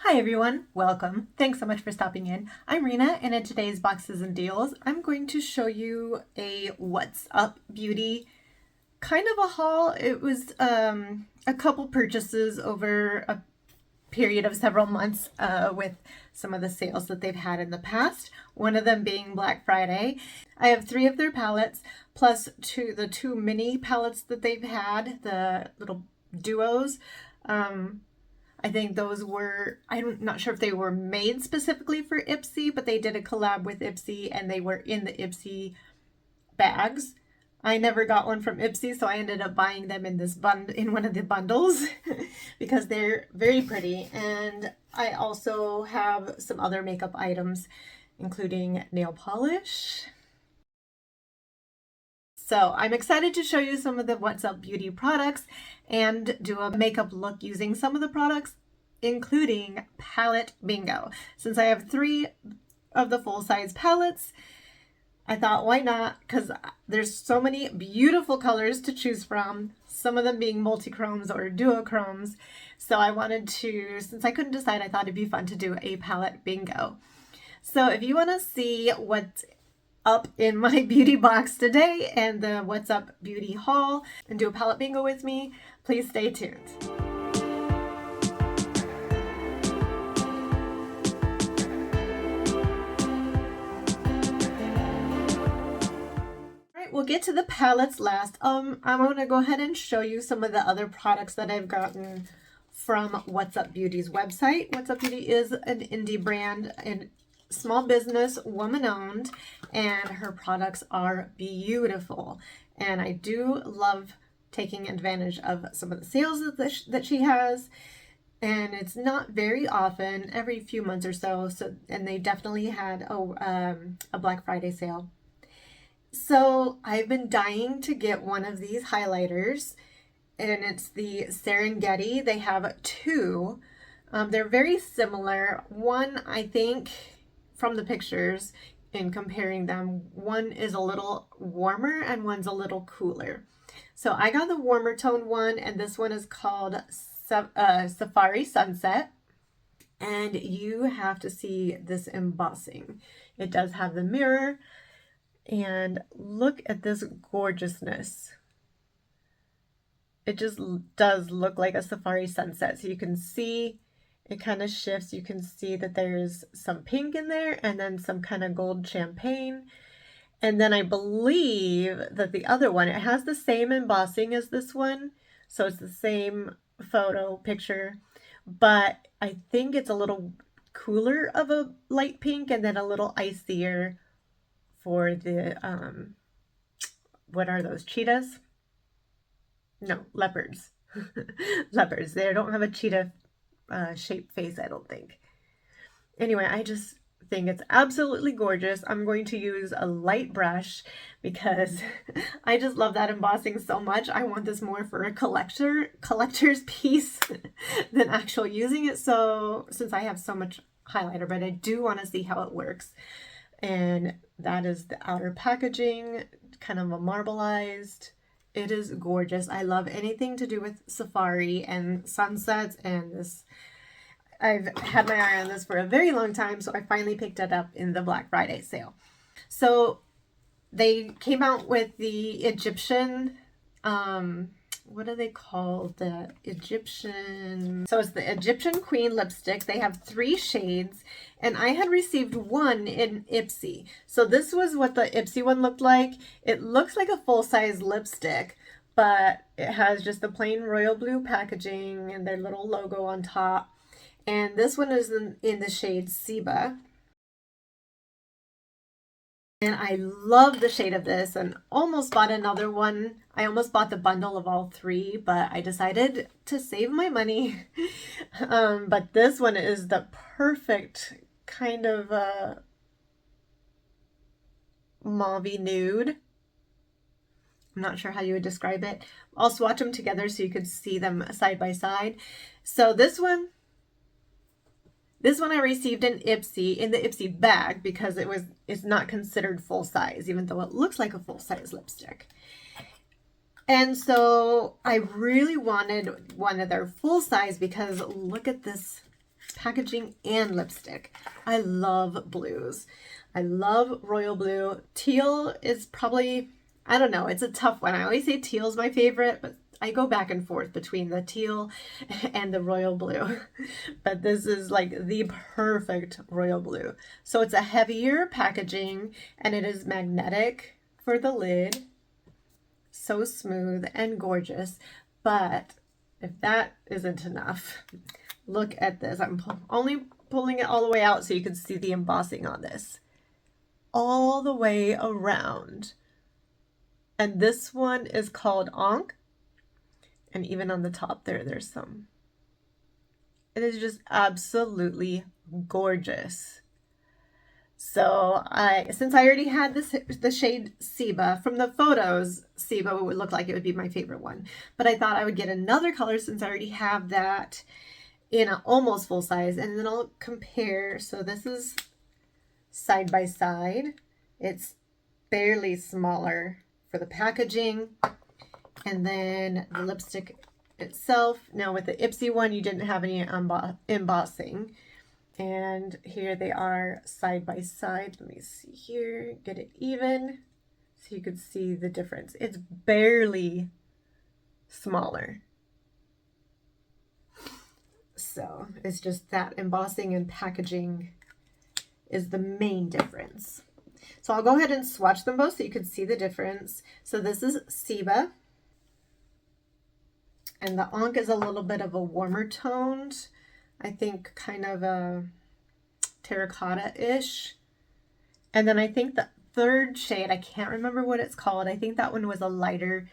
Hi everyone, welcome. Thanks so much for stopping in. I'm Rena, and in today's Boxes and Deals, I'm going to show you a What's Up Beauty kind of a haul. It was a couple purchases over a period of several months with some of the sales that they've had in the past, one of them being Black Friday. I have 3 of their palettes, plus the two mini palettes that they've had, the little duos. I think those were, I'm not sure if they were made specifically for Ipsy, but they did a collab with Ipsy and they were in the Ipsy bags. I never got one from Ipsy, so I ended up buying them in in one of the bundles because they're very pretty. And I also have some other makeup items, including nail polish. So I'm excited to show you some of the What's Up Beauty products and do a makeup look using some of the products, including palette bingo. Since I have 3 of the full-size palettes, I thought, why not? Because there's so many beautiful colors to choose from, some of them being multi-chromes or duochromes. So I wanted to, since I couldn't decide, I thought it'd be fun to do a palette bingo. So if you want to see what's up in my beauty box today and the What's Up Beauty haul and do a palette bingo with me, please stay tuned. We'll get to the palettes last. I'm going to go ahead and show you some of the other products that I've gotten from What's Up Beauty's website. What's Up Beauty is an indie brand and small business, woman-owned, and her products are beautiful. And I do love taking advantage of some of the sales that she has. And it's not very often, every few months or so. And they definitely had a Black Friday sale. So I've been dying to get one of these highlighters, and it's the Serengeti. They have 2. They're very similar. One, I think, from the pictures in comparing them, one is a little warmer and one's a little cooler. So I got the warmer tone one, and this one is called Safari Sunset. And you have to see this embossing. It does have the mirror. And look at this gorgeousness. It just does look like a safari sunset. So you can see it kind of shifts. You can see that there's some pink in there and then some kind of gold champagne. And then I believe that the other one, it has the same embossing as this one. So it's the same photo picture, but I think it's a little cooler of a light pink and then a little icier for the, what are those, cheetahs? No, leopards. Leopards. They don't have a cheetah shaped face, I don't think. Anyway, I just think it's absolutely gorgeous. I'm going to use a light brush because I just love that embossing so much. I want this more for a collector's piece than actual using it. So since I have so much highlighter, but I do want to see how it works. And that is the outer packaging, kind of a marbleized. It is gorgeous. I love anything to do with safari and sunsets, and this, I've had my eye on this for a very long time, so I finally picked it up in the Black Friday sale. So they came out with the Egyptian, what do they call the Egyptian? So it's the Egyptian Queen lipstick. They have 3 shades, and I had received one in Ipsy. So this was what the Ipsy one looked like. It looks like a full-size lipstick, but it has just the plain royal blue packaging and their little logo on top. And this one is in the shade Seba. And I love the shade of this and almost bought another one. I almost bought the bundle of all 3, but I decided to save my money. But this one is the perfect kind of mauve-y nude. I'm not sure how you would describe it. I'll swatch them together so you can see them side by side. So this one I received in the Ipsy bag because it's not considered full size, even though it looks like a full size lipstick. And so I really wanted one of their full size because look at this packaging and lipstick. I love blues. I love royal blue. Teal is probably, I don't know, it's a tough one. I always say teal is my favorite, but I go back and forth between the teal and the royal blue. But this is like the perfect royal blue. So it's a heavier packaging and it is magnetic for the lid. So smooth and gorgeous. But if that isn't enough, look at this. I'm only pulling it all the way out so you can see the embossing on this. All the way around. And this one is called Ankh. And even on the top there, there's some. It is just absolutely gorgeous. So since I already had the shade Seba, from the photos, Seba would look like it would be my favorite one. But I thought I would get another color since I already have that in an almost full size. And then I'll compare. So this is side by side. It's barely smaller for the packaging. And then the lipstick itself. Now with the Ipsy one, you didn't have any embossing. And here they are side by side. Let me see here, get it even so you can see the difference. It's barely smaller. So it's just that embossing and packaging is the main difference. So I'll go ahead and swatch them both so you can see the difference. So this is Seba. And the Ankh is a little bit of a warmer toned. I think kind of a terracotta-ish. And then I think the third shade, I can't remember what it's called. I think that one was a lighter,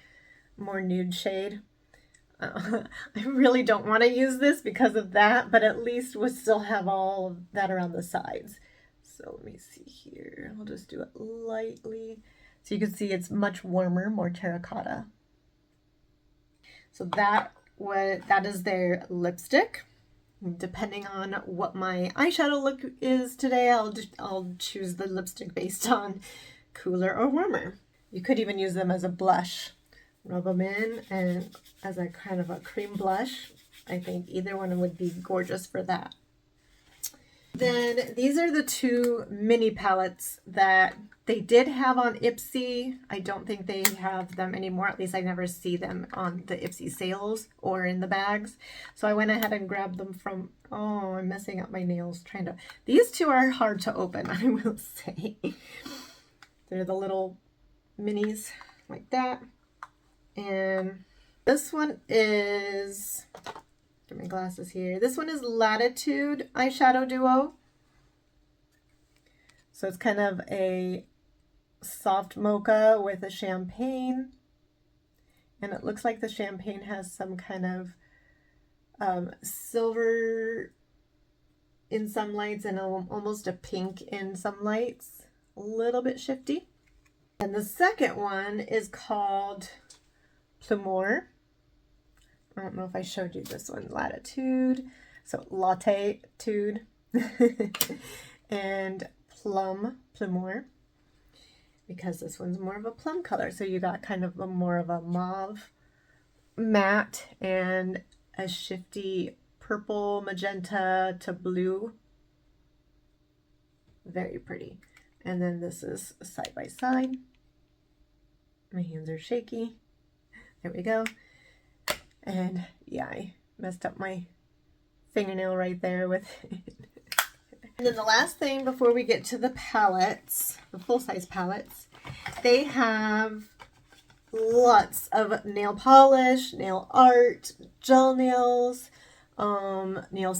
more nude shade. I really don't want to use this because of that, but at least we'll still have all of that around the sides. So let me see here. I'll just do it lightly. So you can see it's much warmer, more terracotta. So that is their lipstick. Depending on what my eyeshadow look is today, I'll choose the lipstick based on cooler or warmer. You could even use them as a blush. Rub them in and as a kind of a cream blush. I think either one would be gorgeous for that. Then these are the two mini palettes that they did have on Ipsy. I don't think they have them anymore. At least I never see them on the Ipsy sales or in the bags. So I went ahead and grabbed them from, oh, I'm messing up my nails trying to, these two are hard to open, I will say. They're the little minis like that. And this one is, get my glasses here. This one is Latitude Eyeshadow Duo. So it's kind of a soft mocha with a champagne. And it looks like the champagne has some kind of silver in some lights and almost a pink in some lights. A little bit shifty. And the second one is called Plumour. I don't know if I showed you this one. Latitude. So Latte-tude. And Plumour. Because this one's more of a plum color. So you got kind of more of a mauve matte and a shifty purple, magenta to blue. Very pretty. And then this is side by side. My hands are shaky. There we go. And yeah, I messed up my fingernail right there with it. And then the last thing before we get to the palettes, the full-size palettes, they have lots of nail polish, nail art, gel nails, nail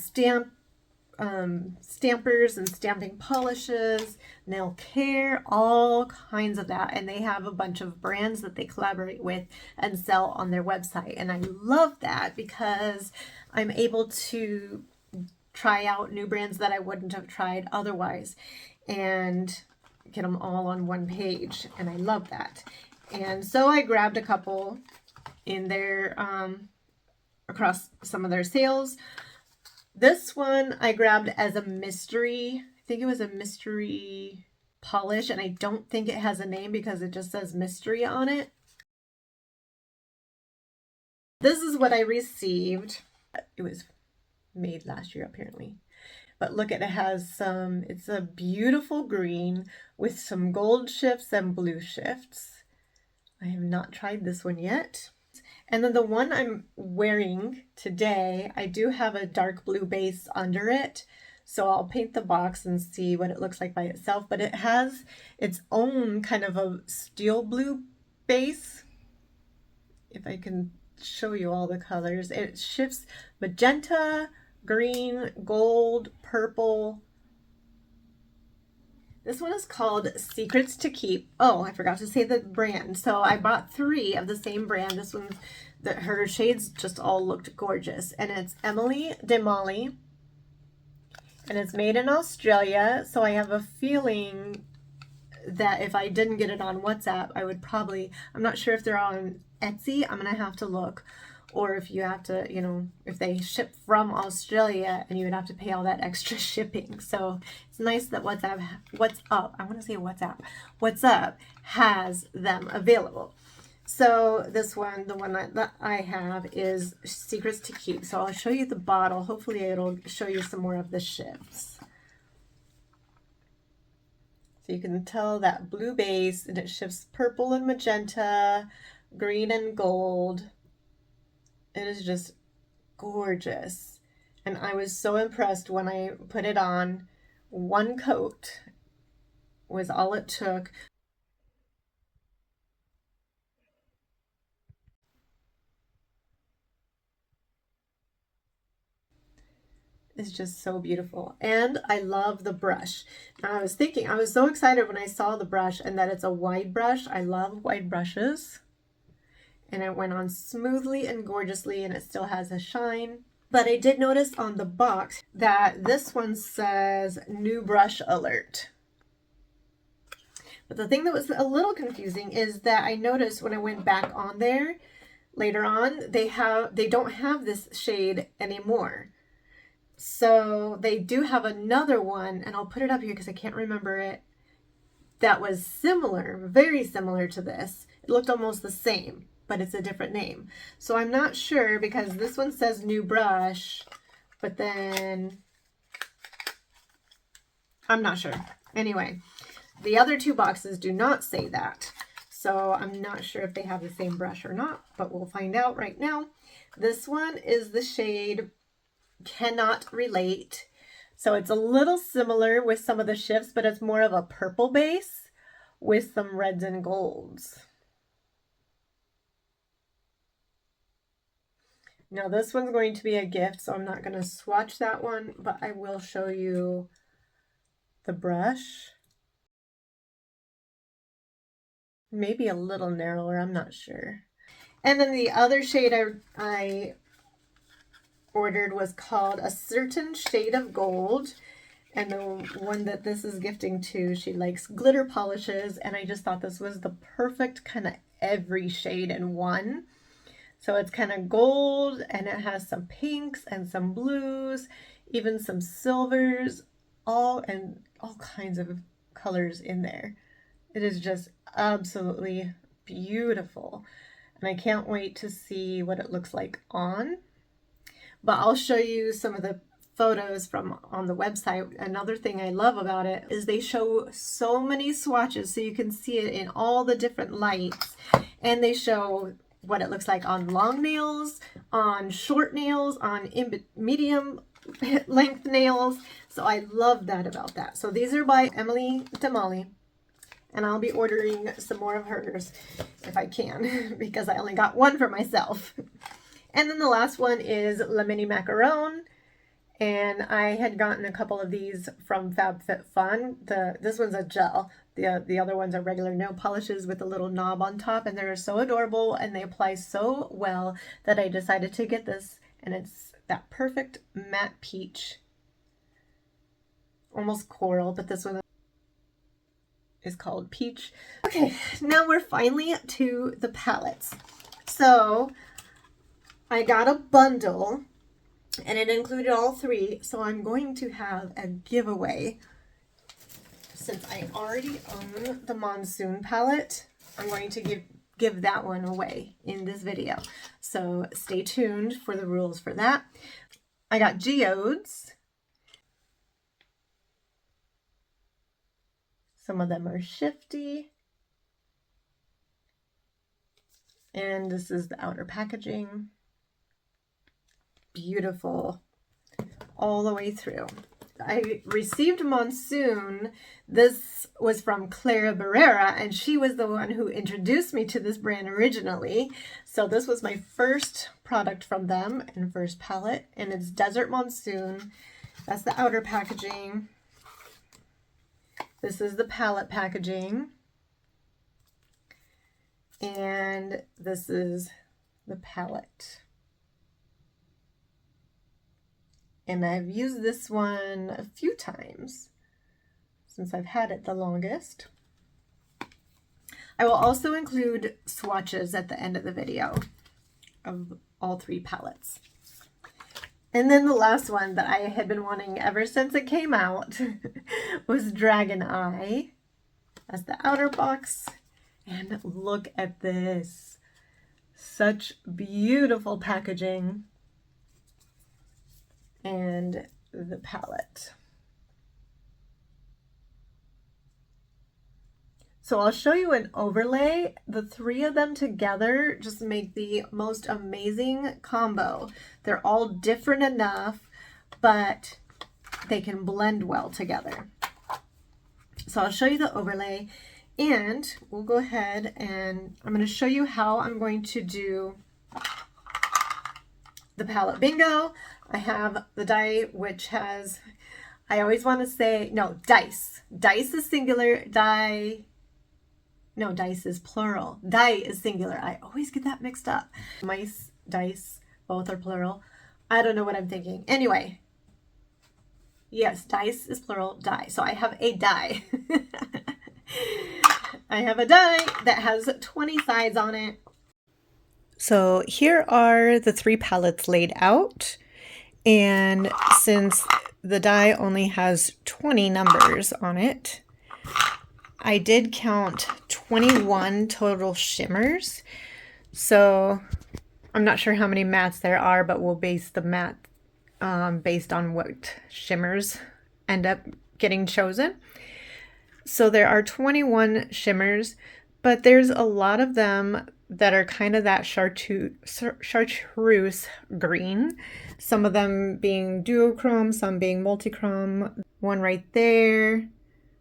stampers and stamping polishes, nail care, all kinds of that. And they have a bunch of brands that they collaborate with and sell on their website. And I love that because I'm able to try out new brands that I wouldn't have tried otherwise and get them all on one page. And I love that. And so I grabbed a couple in their, across some of their sales. This one I grabbed as a mystery. I think it was a mystery polish, and I don't think it has a name because it just says mystery on it. This is what I received. It was made last year apparently. But look, it has some, it's a beautiful green with some gold shifts and blue shifts. I have not tried this one yet. And then the one I'm wearing today, I do have a dark blue base under it. So I'll paint the box and see what it looks like by itself. But it has its own kind of a steel blue base. If I can show you all the colors. It shifts magenta, green, gold, purple. This one is called Secrets to Keep. Oh, I forgot to say the brand. So I bought 3 of the same brand. This one, her shades just all looked gorgeous. And it's Emily de Molly. And it's made in Australia. So I have a feeling that if I didn't get it on WhatsApp, I would probably, I'm not sure if they're on Etsy. I'm going to have to look. Or if you have to, you know, if they ship from Australia and you would have to pay all that extra shipping. So it's nice that WhatsApp has them available. So this one, the one that I have is Secrets to Keep. So I'll show you the bottle. Hopefully it'll show you some more of the shifts. So you can tell that blue base, and it shifts purple and magenta, green and gold. It is just gorgeous. And I was so impressed when I put it on. One coat was all it took. It's just so beautiful. And I love the brush. Now I was thinking, I was so excited when I saw the brush and that it's a wide brush. I love wide brushes. And it went on smoothly and gorgeously, and it still has a shine. But I did notice on the box that this one says new brush alert. But the thing that was a little confusing is that I noticed when I went back on there later on, they don't have this shade anymore. So they do have another one, and I'll put it up here because I can't remember it, that was similar, very similar to this. It looked almost the same, but it's a different name. So I'm not sure because this one says new brush, but then I'm not sure. Anyway, the other 2 boxes do not say that. So I'm not sure if they have the same brush or not, but we'll find out right now. This one is the shade Cannot Relate. So it's a little similar with some of the shifts, but it's more of a purple base with some reds and golds. Now this one's going to be a gift, so I'm not going to swatch that one, but I will show you the brush. Maybe a little narrower, I'm not sure. And then the other shade I ordered was called A Certain Shade of Gold. And the one that this is gifting to, she likes glitter polishes, and I just thought this was the perfect kind of every shade in one. So it's kind of gold, and it has some pinks and some blues, even some silvers, all kinds of colors in there. It is just absolutely beautiful. And I can't wait to see what it looks like on. But I'll show you some of the photos from on the website. Another thing I love about it is they show so many swatches so you can see it in all the different lights. And they show what it looks like on long nails, on short nails, on medium length nails. So I love that about that. So these are by Emily de Molly. And I'll be ordering some more of hers if I can, because I only got one for myself. And then the last one is La Mini Macaron. And I had gotten a couple of these from FabFitFun. This one's a gel. The other ones are regular nail polishes with a little knob on top. And they're so adorable and they apply so well that I decided to get this. And it's that perfect matte peach. Almost coral, but this one is called Peach. Okay, now we're finally to the palettes. So I got a bundle and it included all 3. So I'm going to have a giveaway. Since I already own the Monsoon palette, I'm going to give that one away in this video. So stay tuned for the rules for that. I got geodes. Some of them are shifty. And this is the outer packaging. Beautiful all the way through. I received Monsoon. This was from Clara Barrera, and she was the one who introduced me to this brand originally. So this was my first product from them and first palette, and it's Desert Monsoon. That's the outer packaging. This is the palette packaging. And this is the palette. And I've used this one a few times since I've had it the longest. I will also include swatches at the end of the video of all three palettes. And then the last one that I had been wanting ever since it came out was Dragon Eye. That's the outer box. And look at this. Such beautiful packaging. And the palette. So I'll show you an overlay. The three of them together just make the most amazing combo. They're all different enough, but they can blend well together. So I'll show you the overlay, and we'll go ahead and I'm going to show you how I'm going to do the palette bingo. I have the die, which has, I always want to say, no, dice. Dice is singular, die, no, dice is plural. Die is singular. I always get that mixed up. Mice, dice, both are plural. I don't know what I'm thinking. Anyway, yes, dice is plural, die. So I have a die. I have a die that has 20 sides on it. So here are the three palettes laid out. And since the die only has 20 numbers on it, I did count 21 total shimmers. So I'm not sure how many mattes there are, but we'll base the matte based on what shimmers end up getting chosen. So there are 21 shimmers, but there's a lot of them that are kind of that chartreuse green. Some of them being duochrome, some being multichrome. One right there.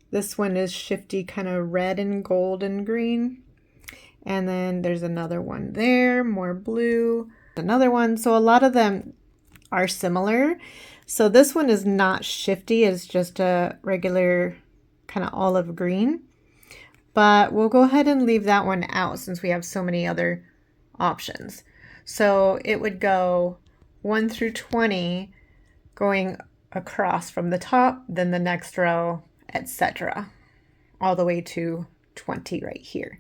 This one is shifty, kind of red and gold and green. And then there's another one there, more blue. Another one. So a lot of them are similar. So this one is not shifty. It's just a regular kind of olive green. But we'll go ahead and leave that one out since we have so many other options. So it would go 1 through 20 going across from the top, then the next row, etc. all the way to 20 right here.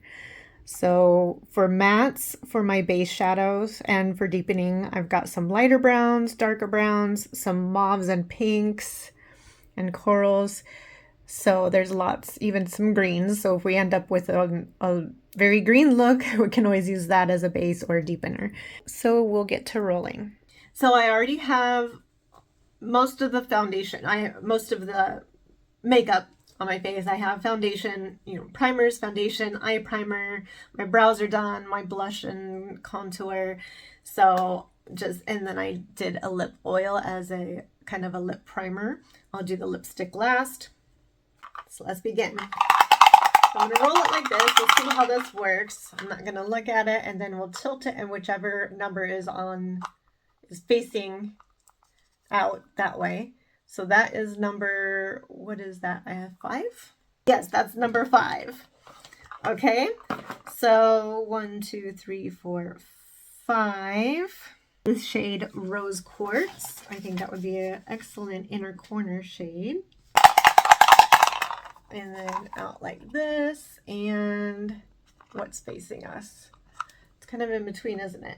So for mattes, for my base shadows, and for deepening, I've got some lighter browns, darker browns, some mauves and pinks and corals. So there's lots, even some greens. So if we end up with a very green look, we can always use that as a base or a deepener. So we'll get to rolling. So I already have most of the foundation. Most of the makeup on my face. I have foundation, primers, foundation, eye primer. My brows are done, my blush and contour. So and then I did a lip oil as a kind of a lip primer. I'll do the lipstick last. So let's begin. So I'm going to roll it like this. We'll see how this works. I'm not going to look at it, and then we'll tilt it, and whichever number is facing out that way. So that is number, what is that? I have 5? Yes, that's number 5. Okay, so 1, 2, 3, 4, 5. This shade Rose Quartz. I think that would be an excellent inner corner shade. And then out like this, and what's facing us? It's kind of in between, isn't it?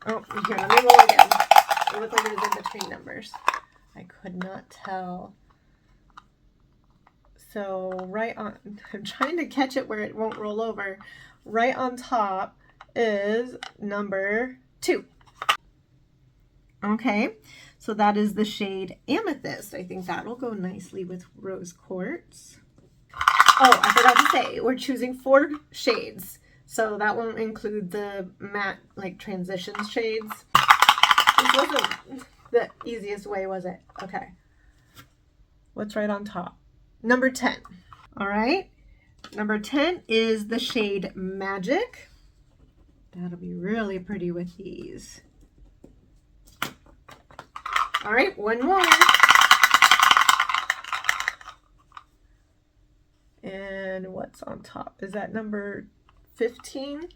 Oh, here, let me roll again. It looked like it was in between numbers. I could not tell. So right on, I'm trying to catch it where it won't roll over. Right on top is number 2. Okay, so that is the shade Amethyst. I think that'll go nicely with Rose Quartz. Oh, I forgot to say, we're choosing 4 shades. So that won't include the matte, like, transitions shades. This wasn't the easiest way, was it? Okay. What's right on top? Number 10. All right. Number 10 is the shade Magic. That'll be really pretty with these. All right, one more. And what's on top? Is that number 15?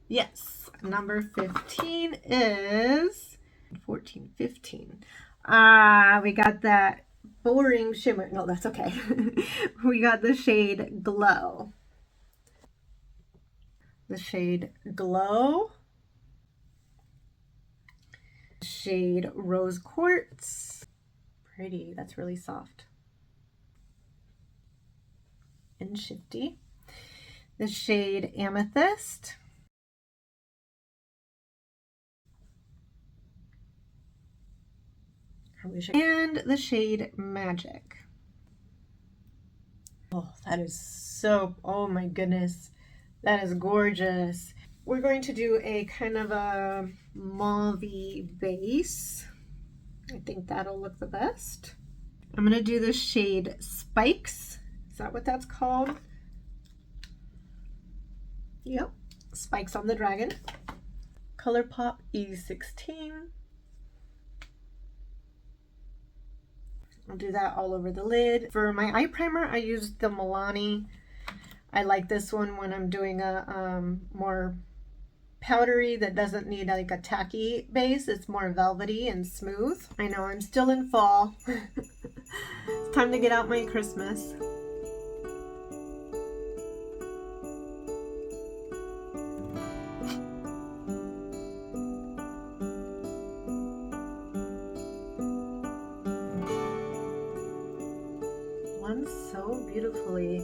Yes, number 15 is 14, 15. We got that boring shimmer. No, that's okay. We got the shade Glow. The shade Glow. Shade Rose Quartz. Pretty, that's really soft and shifty. The shade Amethyst. And the shade Magic. Oh, that is so, oh my goodness, that is gorgeous. We're going to do a kind of a mauve-y base. I think that'll look the best. I'm gonna do the shade Spikes. Is that what that's called? Yep, Spikes on the Dragon. ColourPop E16. I'll do that all over the lid. For my eye primer, I used the Milani. I like this one when I'm doing a more powdery that doesn't need like a tacky base. It's more velvety and smooth. I know I'm still in fall. It's time to get out my Christmas. So beautifully.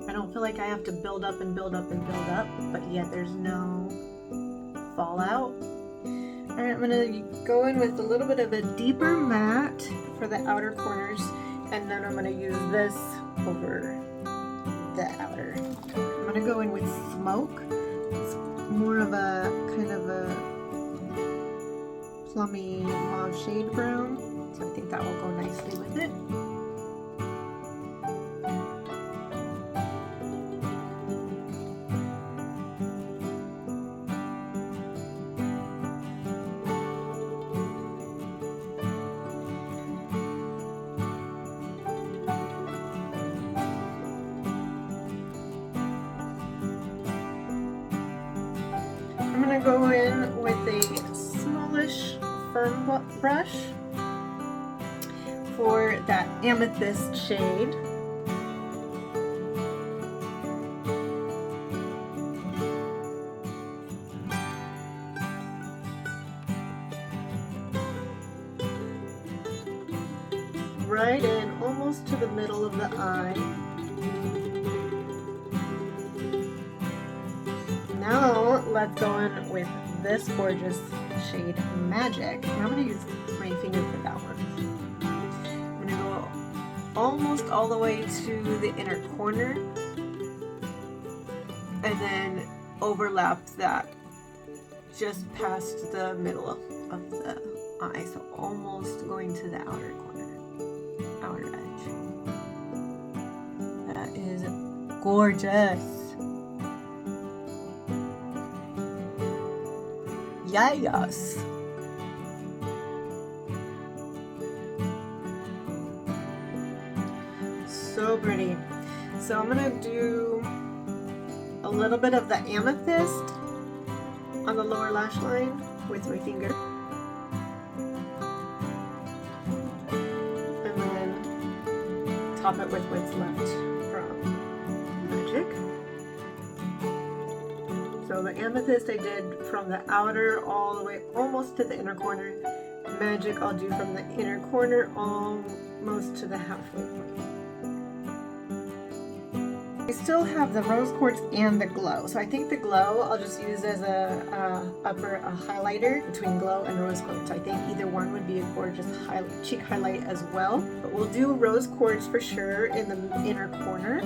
I don't feel like I have to build up and build up and build up, but yet there's no fallout. All right, I'm gonna go in with a little bit of a deeper matte for the outer corners, and then I'm gonna use this over the outer. I'm gonna go in with Smoke. It's more of a kind of a plummy mauve shade brown, so I think that will go nicely with it. I'm going to go in with a smallish firm brush for that Amethyst shade. Right in almost to the middle of the eye. Now let's go in with this gorgeous shade Magic. And I'm going to use my finger for that one. I'm going to go almost all the way to the inner corner and then overlap that just past the middle of the eye. So almost going to the outer corner, outer edge. That is gorgeous. Yes. So pretty. So I'm gonna do a little bit of the Amethyst on the lower lash line with my finger. And then top it with what's left from Magic. So the Amethyst I did from the outer all the way almost to the inner corner. Magic I'll do from the inner corner almost to the halfway point. I still have the rose quartz and the glow, so I think the glow I'll just use as a highlighter between glow and rose quartz. I think either one would be a gorgeous cheek highlight as well, but we'll do rose quartz for sure in the inner corner.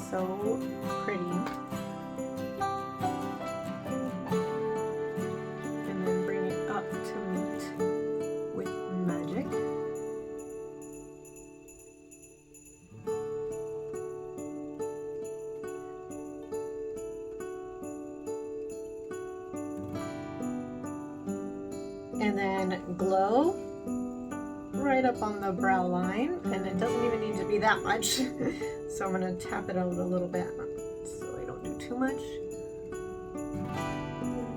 So pretty. And then bring it up to meet with magic. And then glow right up on the brow line, and it doesn't even need to be that much. So I'm going to tap it out a little bit so I don't do too much.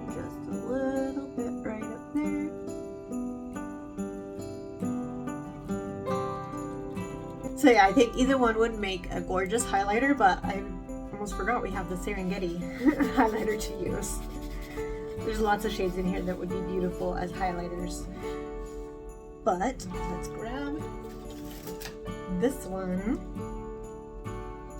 Just a little bit right up there. So yeah, I think either one would make a gorgeous highlighter, but I almost forgot we have the Serengeti highlighter to use. There's lots of shades in here that would be beautiful as highlighters. But let's grab this one.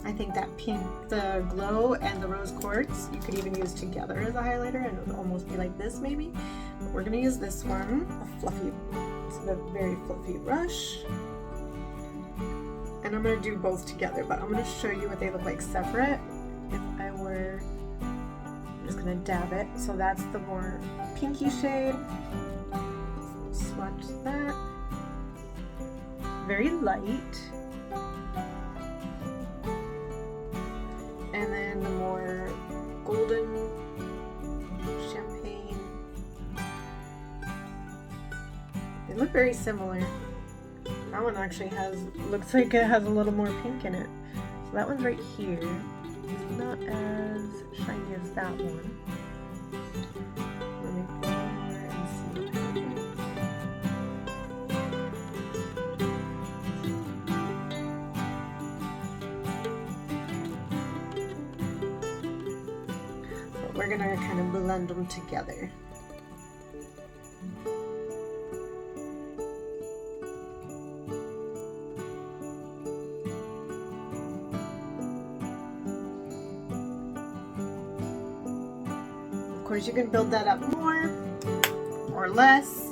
I think that pink, the glow and the rose quartz, you could even use together as a highlighter and it would almost be like this maybe. But we're gonna use this one, a fluffy, it's a very fluffy brush. And I'm gonna do both together, but I'm gonna show you what they look like separate. If I were, I'm just gonna dab it. So that's the more pinky shade. Swatch that. Very light. And then the more golden champagne. They look very similar. That one actually looks like it has a little more pink in it. So that one's right here. It's not as shiny as that one. Let me put it in there and see what happens. But we're gonna kind of blend them together. Of course, you can build that up more or less,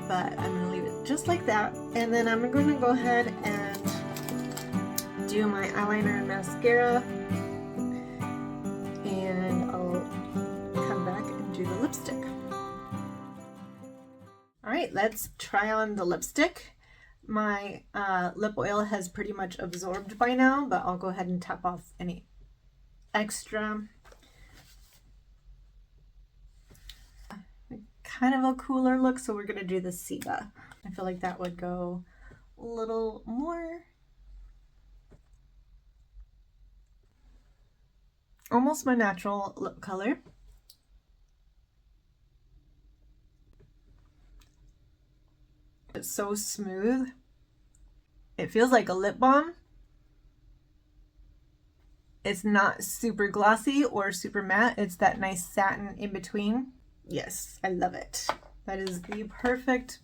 but I'm going to leave it just like that. And then I'm going to go ahead and do my eyeliner and mascara, and I'll come back and do the lipstick. All right, let's try on the lipstick. My lip oil has pretty much absorbed by now, but I'll go ahead and tap off any extra. Kind of a cooler look, so we're gonna do the Siba. I feel like that would go a little more, almost my natural lip color. It's so smooth. It feels like a lip balm. It's not super glossy or super matte. It's that nice satin in between. Yes, I love it. That is the perfect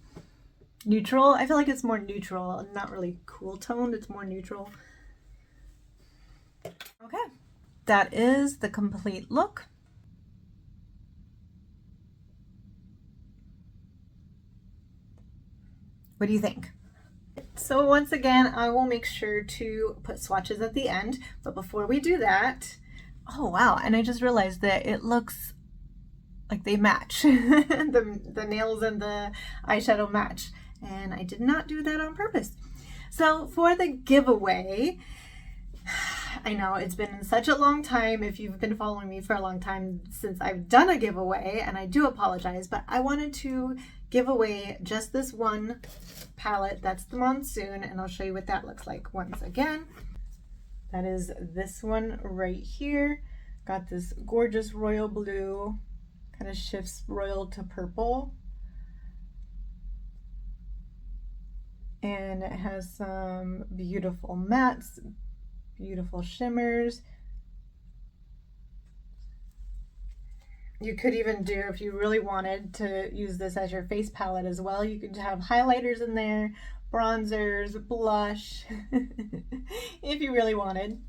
neutral. I feel like it's more neutral, not really cool toned. It's more neutral. Okay, that is the complete look. What do you think? So once again, I will make sure to put swatches at the end. But before we do that, oh wow, and I just realized that it looks like they match. the nails and the eyeshadow match, and I did not do that on purpose. So for the giveaway, I know it's been such a long time, if you've been following me for a long time, since I've done a giveaway, and I do apologize, but I wanted to give away just this one palette. That's the Monsoon, and I'll show you what that looks like once again. That is this one right here. Got this gorgeous royal blue, kind of shifts royal to purple, and it has some beautiful mattes, beautiful shimmers. You could even do, if you really wanted to use this as your face palette as well, you could have highlighters in there, bronzers, blush, if you really wanted.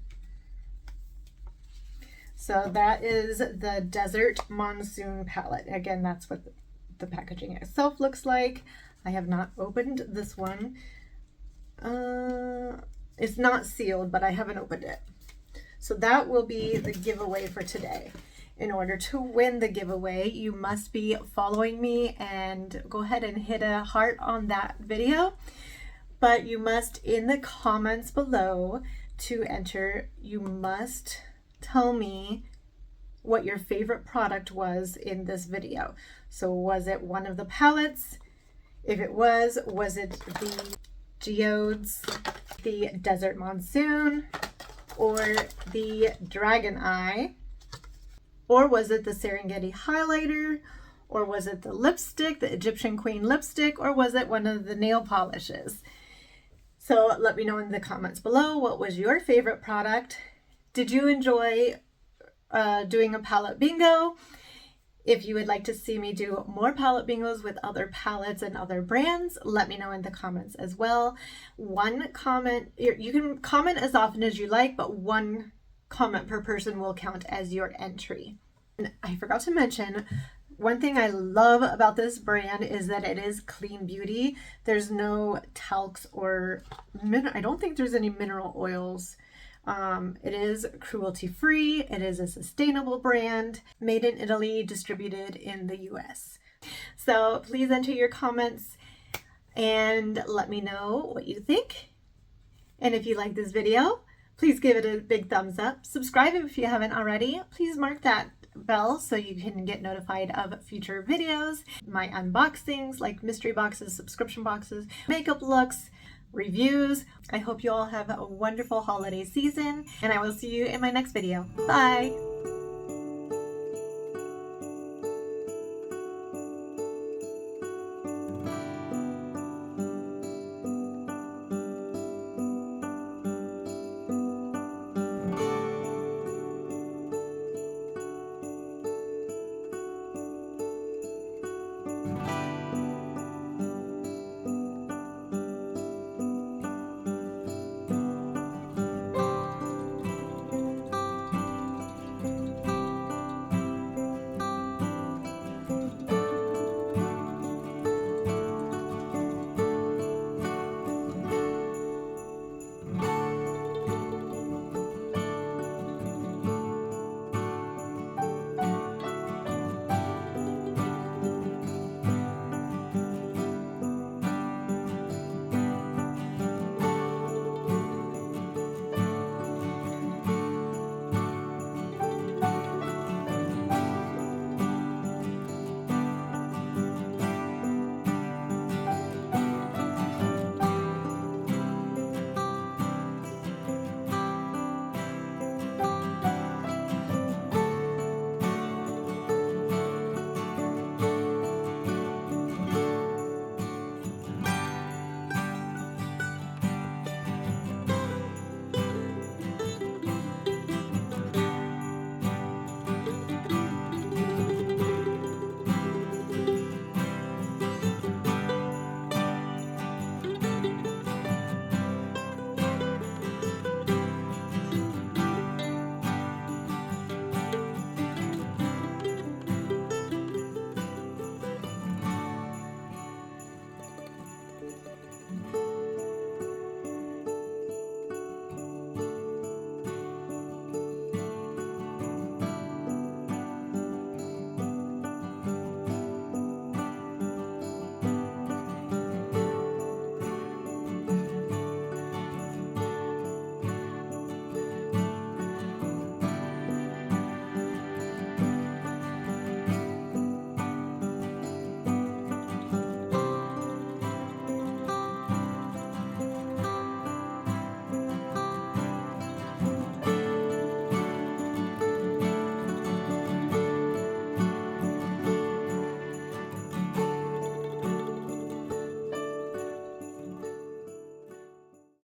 So that is the Desert Monsoon palette. Again, that's what the packaging itself looks like. I have not opened this one. It's not sealed, but I haven't opened it. So that will be the giveaway for today. In order to win the giveaway, you must be following me, and go ahead and hit a heart on that video. But you must, in the comments below, to enter, you must tell me what your favorite product was in this video. So was it one of the palettes? If it was it the Geodes, the Desert Monsoon, or the Dragon Eye? Or was it the Serengeti Highlighter? Or was it the lipstick, the Egyptian Queen lipstick? Or was it one of the nail polishes? So let me know in the comments below, what was your favorite product? Did you enjoy doing a palette bingo? If you would like to see me do more palette bingos with other palettes and other brands, let me know in the comments as well. One comment, you can comment as often as you like, but one comment per person will count as your entry. And I forgot to mention, one thing I love about this brand is that it is clean beauty. There's no talcs or I don't think there's any mineral oils. It is cruelty free. It is a sustainable brand, made in Italy, distributed in the US. So please enter your comments and let me know what you think. And if you like this video, please give it a big thumbs up. Subscribe if you haven't already. Please mark that bell so you can get notified of future videos, my unboxings like mystery boxes, subscription boxes, makeup looks, reviews. I hope you all have a wonderful holiday season, and I will see you in my next video. Bye!